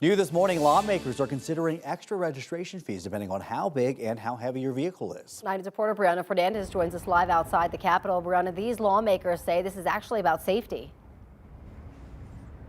New this morning, lawmakers are considering extra registration fees depending on how big and how heavy your vehicle is. 9 reporter Brianna Fernandez joins us live outside the Capitol. Brianna, these lawmakers say this is actually about safety.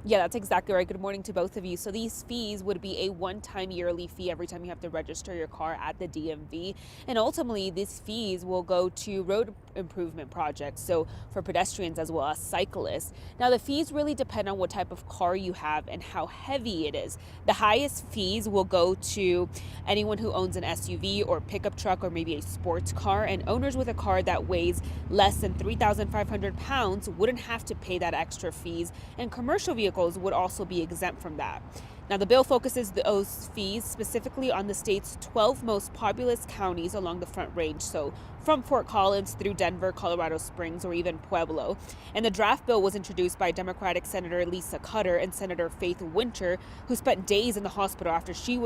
Yeah, that's exactly right. Good morning to both of you. So these fees would be a one-time yearly fee every time you have to register your car at the DMV. And ultimately, these fees will go to road improvement projects, so for pedestrians as well as cyclists. Now, the fees really depend on what type of car you have and how heavy it is. The highest fees will go to anyone who owns an SUV or pickup truck or maybe a sports car, and owners with a car that weighs less than 3,500 pounds wouldn't have to pay that extra fees, and commercial vehicles would also be exempt from that. Now, the bill focuses those fees specifically on the state's 12 most populous counties along the Front Range, so from Fort Collins through Denver, Colorado Springs, or even Pueblo. And the draft bill was introduced by Democratic Senator Lisa Cutter and Senator Faith Winter, who spent days in the hospital after she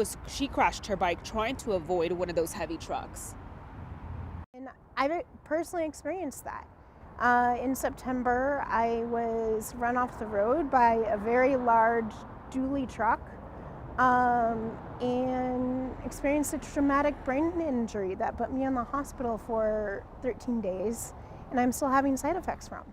crashed her bike trying to avoid one of those heavy trucks. And I personally experienced that. In September, I was run off the road by a very large dually truck and experienced a traumatic brain injury that put me in the hospital for 13 days, and I'm still having side effects from.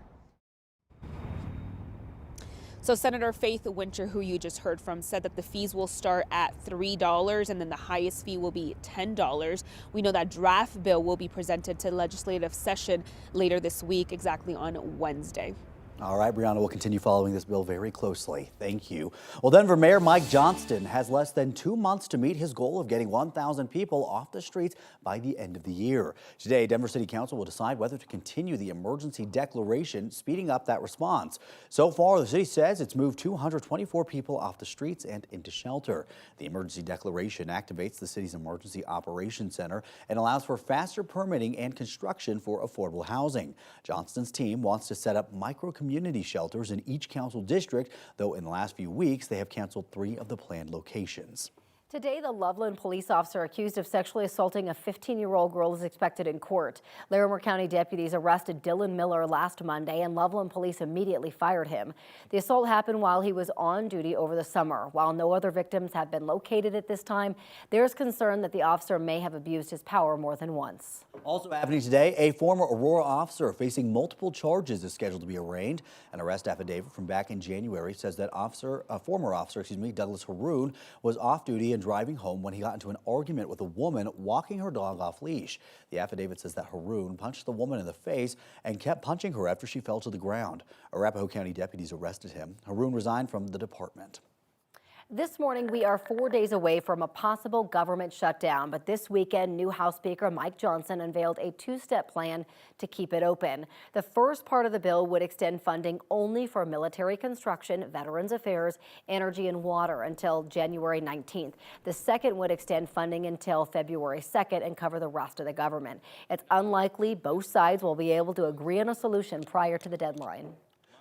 So Senator Faith Winter, who you just heard from, said that the fees will start at $3 and then the highest fee will be $10. We know that draft bill will be presented to legislative session later this week, exactly on Wednesday. All right, Brianna, we'll continue following this bill very closely. Thank you. Well, Denver Mayor Mike Johnston has less than 2 months to meet his goal of getting 1,000 people off the streets by the end of the year. Today, Denver City Council will decide whether to continue the emergency declaration, speeding up that response. So far, the city says it's moved 224 people off the streets and into shelter. The emergency declaration activates the city's Emergency Operations Center and allows for faster permitting and construction for affordable housing. Johnston's team wants to set up micro-community shelters in each council district, though in the last few weeks they have canceled 3 of the planned locations. Today, the Loveland police officer accused of sexually assaulting a 15-year-old girl is expected in court. Larimer County deputies arrested Dylan Miller last Monday, and Loveland police immediately fired him. The assault happened while he was on duty over the summer. While no other victims have been located at this time, there's concern that the officer may have abused his power more than once. Also happening today, a former Aurora officer facing multiple charges is scheduled to be arraigned. An arrest affidavit from back in January says that former officer, Douglas Haroon, was off duty and driving home when he got into an argument with a woman walking her dog off leash. The affidavit says that Haroon punched the woman in the face and kept punching her after she fell to the ground. Arapahoe County deputies arrested him. Haroon resigned from the department. This morning, we are 4 days away from a possible government shutdown, but this weekend, new House Speaker Mike Johnson unveiled a 2-step plan to keep it open. The first part of the bill would extend funding only for military construction, veterans affairs, energy, and water until January 19th. The second would extend funding until February 2nd and cover the rest of the government. It's unlikely both sides will be able to agree on a solution prior to the deadline.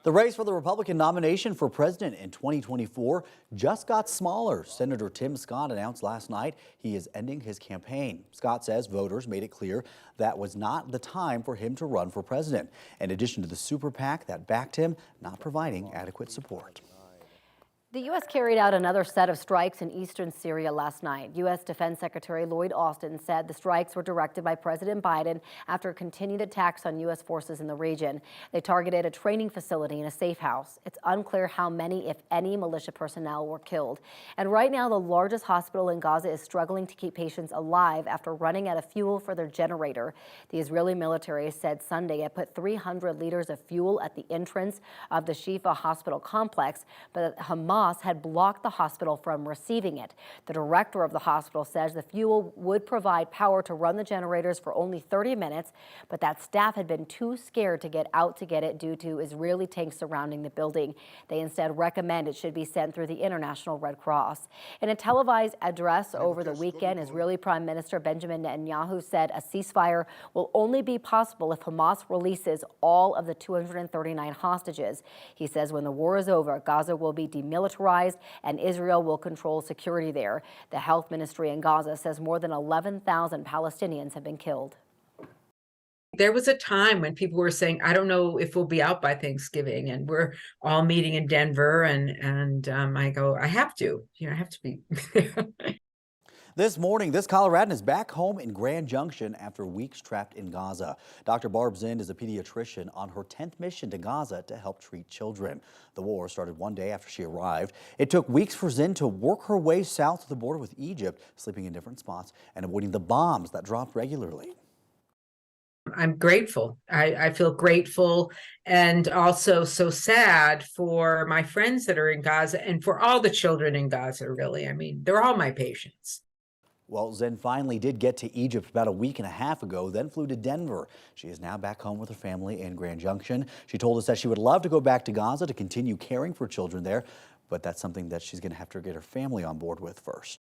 The race for the Republican nomination for president in 2024 just got smaller. Senator Tim Scott announced last night he is ending his campaign. Scott says voters made it clear that was not the time for him to run for president, in addition to the super PAC that backed him not providing adequate support. The U.S. carried out another set of strikes in eastern Syria last night. U.S. Defense Secretary Lloyd Austin said the strikes were directed by President Biden after continued attacks on U.S. forces in the region. They targeted a training facility and a safe house. It's unclear how many, if any, militia personnel were killed. And right now, the largest hospital in Gaza is struggling to keep patients alive after running out of fuel for their generator. The Israeli military said Sunday it put 300 liters of fuel at the entrance of the Shifa hospital complex, but Hamas had blocked the hospital from receiving it. The director of the hospital says the fuel would provide power to run the generators for only 30 minutes, but that staff had been too scared to get out to get it due to Israeli tanks surrounding the building. They instead recommend it should be sent through the International Red Cross. In a televised address over the weekend, Israeli Prime Minister Benjamin Netanyahu said a ceasefire will only be possible if Hamas releases all of the 239 hostages. He says when the war is over, Gaza will be demilitarized and Israel will control security there. The health ministry in Gaza says more than 11,000 Palestinians have been killed. There was a time when people were saying, I don't know if we'll be out by Thanksgiving, and we're all meeting in Denver, and I go, I have to, I have to be there. This morning, this Coloradan is back home in Grand Junction after weeks trapped in Gaza. Dr. Barb Zind is a pediatrician on her 10th mission to Gaza to help treat children. The war started one day after she arrived. It took weeks for Zind to work her way south to the border with Egypt, sleeping in different spots and avoiding the bombs that dropped regularly. I'm grateful. I feel grateful and also so sad for my friends that are in Gaza and for all the children in Gaza, really. I mean, they're all my patients. Well, Zen finally did get to Egypt about a week and a half ago, then flew to Denver. She is now back home with her family in Grand Junction. She told us that she would love to go back to Gaza to continue caring for children there, but that's something that she's going to have to get her family on board with first.